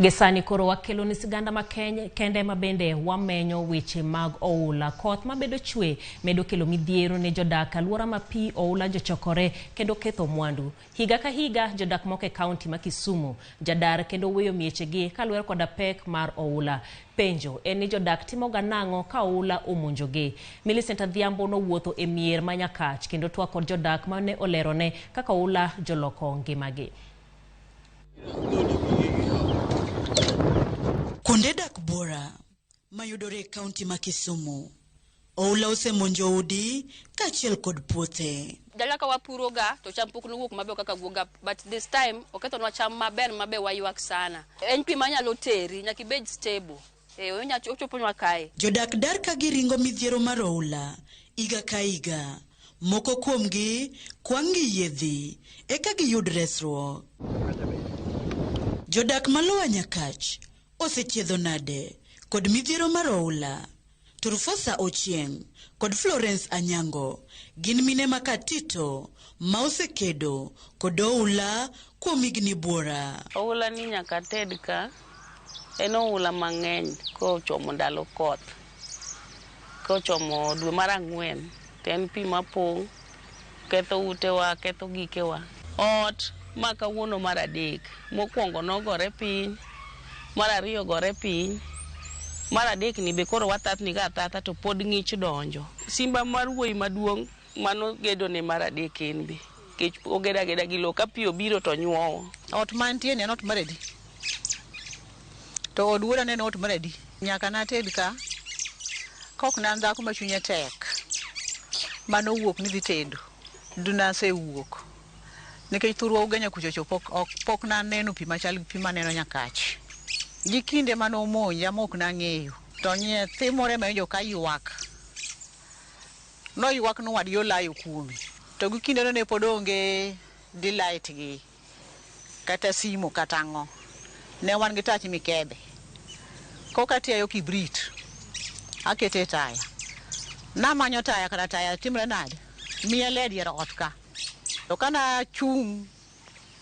Gesani koro wakelo ni siganda ma kende mabende wamenyo weche mag oula. Koth mabedo chwe medo kelo midhiero ne jodak alwora ma pi oula jochokore kendo ketho mwandu. Higa ka higa jodak moko e kaunti ma Kisumu jadar kendo weyo miechegi kaluwore koda pek mar oula. Penjo en ni jodak timoga nang'o ka oula omonjogi. Millicent Adhiambo nowuotho e mier ma Nyakach kendo twak kod jodak mane olerone kaka oula joloko ngimagi. Kuonde dak bora mayudore e kaunti ma Kisumu oula osemonjo udi kaachiel kod puothe. Dala ka wapuro ga to cham pok nowuok maber kaka guoga, but this time okethonwa cham maber wayuak sana. En pi manyalo teri nyaka ibed stable. Onya choponwa kae. Jodak dar ka giringo midhiero mar oula iga ka iga. Moko kuomgi kwangi yedhi eka giyud resruok. Jodak maloa Nyakach osechiedho nade kod midhiero mar oula. Turfosa Ochieng kod Florence Anyango gin mine makatito ma osekedo kod oula kuom higni buora. Oula ni nyaka ted ka en oula mang'eny kochomo ndalo koth. Kochomo dwe mar Ang'wen to en pi mapong' ketho utewa, ketho gikewa. Ot ma kawuono mar adek mokwongo nogore piny, mar ariyo gore piny, mar adek ni be koro wathathni ga athatha to pod ng'ich donjo. Simba mar wuoyi maduong' mano gedo ne mar adek en be kech ogeda geda gi lo ka pi obiro to nyuowo. Ot mantie ne ot maredi to od wuora ne ot maredi nyaka na ted ka kok nan dhako ma chunye tek mano wuok ni dhi tedo duna se wuok nikech thurwa ugenya kuchocho pok na neno pi machal pi maneno Nyakach. Gi kinde mano monja mok na ng'eyo to nyathi moro ma ka ywak no ywak no wad yo layo kuome to gi kinde no ne pod onge delight gi kata simo kata ang'o ne wan gi tach mikebe koka tiayo kibrit akete taya na manyo taya kata taya timre nade miya led yer ot ka to kana chung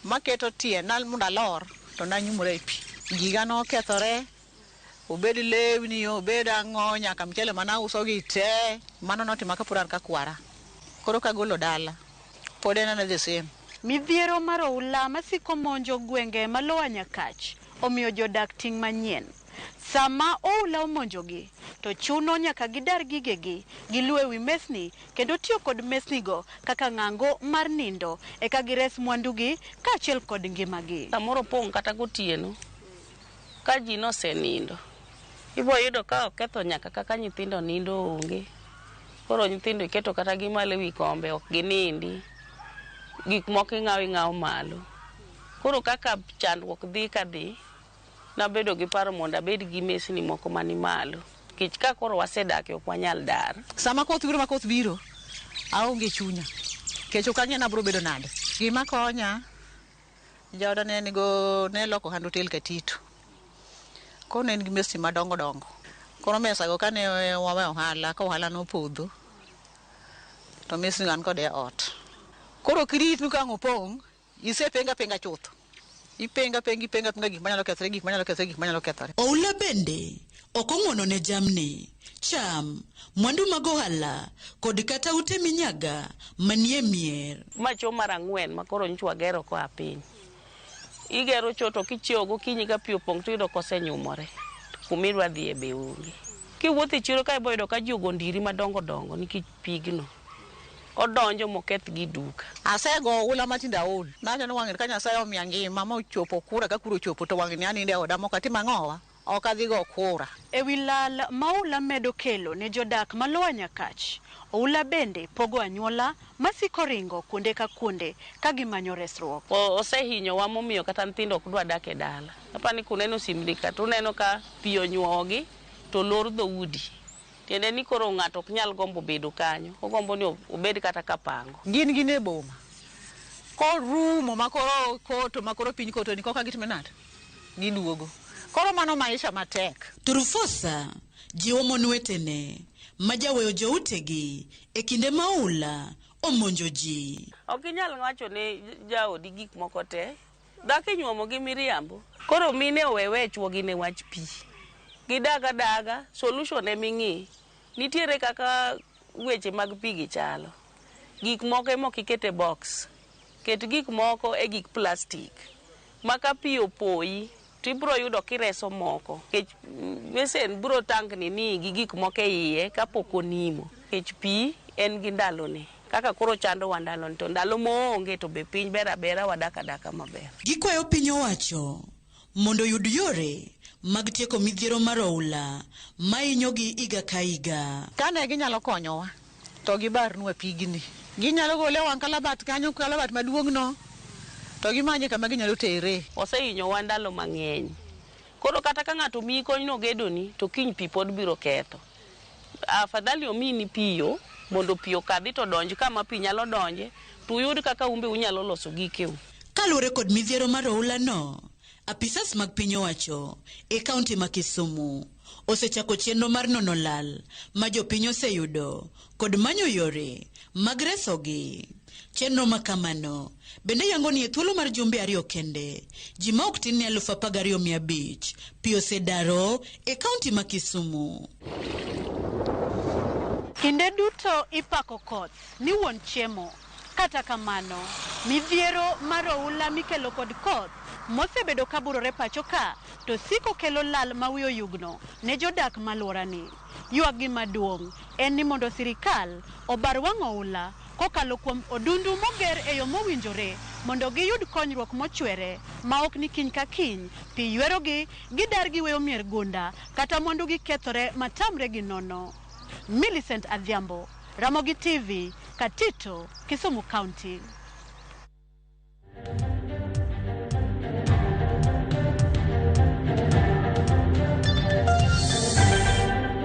maketo tie nal munda lor to na nyumre pi giga no kethore obed lewni obed ang'o nyaka mchele mana uso gi te mano notima ka puran ka kwara koro ka golo dala pod en the same. Midhiero mar oula masiko monjo gwenge maloa Nyakach omiyo jodak ting' manyien. Sama oula omonjogi to chuno nyaka gidar gigegi giluwe wi mesni kendo tiyo kod mesni go kaka ng'ango mar nindo eka gires mwandugi kaachiel kod ngimagi. Samoro pong' kata gotieno ka ji nosenindo ibo yudo ka oketho nyaka kaka nyithindo nindo onge. Koro nyithindo iketo kata gimalo wi kombe ok ginindi, gik moko ing'aw malo. Koro kaka chandruok dhi ka dhi nabedo gi paro mondo abed gi mesni moko mani malo kech ka koro wasedak ok wanyal dar. Sama koth biro aonge chunya kech ok ang'e na bro bedo nade. Gima konya joda ne loko hando tel katito ko ne gi mesni madongo dongo koro mesa go kane wawe ohala ka ohala no podho to mesni gan kode ot koro kirit nu ka ngopong isepenga chuth ipenga gik manyalo kethore. Oula bende okong'wono ne jamni, cham, mwandu mag ohala kod kata ute minyaga manie mier. Macho mar Ang'wen ma koro nchwa gero koa piny. Igero choto kichiewo gokinyi ka pi opong' to yudo kosenyumore kumidwa dhi e be onge. Kiwuotho e chiro ka iboyudo ka ji ogondiri madongo dongo nikech pigno odonjo moketh gi duka. Asego oula matinda ol nachano wang'e ka Nyasaye omiya ngima ma ochopo kura ka kuro chopo to wang'e ni aninde oda moko atima ng'owa ok adhi go kura. E wi lal ma oula medo kelo ne jodak maloa Nyakach, oula bende pogo anyuola masiko ringo kuonde ka kuonde ka gimanyo resruok. Osehinyowa momiyo kata nyithindo ok dwa dak e dala. Apani kuneno simli ka tuneno ka pi onyuogi to lor dhoudi. Tiende ni koro ng'ato ok nyal gombo bedo kanyo, ogombo ni obed kata kapango. Gin e boma ko rumo makoro koto makoro piny koto ni koka gitime nade giduogo koro mano maisha matek. Turfosa jiwo mon wetene majaweyo joutegi e kinde ma oula omonjo ji. Ok inyal wacho ne jaodi gik moko te dhako inyuomo gi miriambo. Koro mine owewe chwo gi ne wach pi. Gidaga solution e mingi. Nitiere kaka weche mag pi gi chalo. Gik moko emo kikete box. Ket gik moko e gik plastic. Maka pi opoi, tibro yudo kireso moko. Kech wesen bro tank ni gi gik moko e iye kapok onimo. Kech pi en gi ndalone. Kaka koro chando wandalon to ndalo moonge to be piny bera wadaka maber. Gikwayo piny owacho mondo yud yore mag tieko midhiero mar oula mainyogi iga ka iga. Kane ginyalo konyowa to gibarnwa pigni. Ginyalo gole wang' kalabat kanyo, kalabat maduong' no, to gimanye kama ginyalo tere. Oseinyo wandalo mang'eny. Koro kata ka ng'ato mi kony no gedoni to kiny pi pod biro ketho. Afadhali omini piyo mondo piyo kadhi to donj kama pi nyalo donje, to uyud kaka umbe unyalo loso gikeu. Kaluwore kod midhiero mar oula no, apisas mag piny owacho e kaunti ma Kisumu osechako chenro mar nono lal ma jopiny oseyudo kod manyo yore mag resogi. Chenro makamano bende yango ni e thuolo mar jumbe 2 kende ji ma ok tin ni 12,500 pi osedaro e kaunti ma Kisumu. Kinde duto ipako koth ni wuon chiemo. Kata kamano, midhiero mar oula mikelo kod koth mosebedo kaburore pacho ka to siko kelo lal ma wiyo yugno ne jodak malworani. Ywagi maduong' en ni mondo sirikal obar wang' oula kokalo kuom odundu moger e yo mowinjore mondo giyud konyruok mochwere ma ok ni kiny ka kiny pi ywerogi gidar giweyo mier gunda kata mondo gikethore matamre gi nono. Millicent Adhiambo, Ramogi TV, Katito, Kisumu County.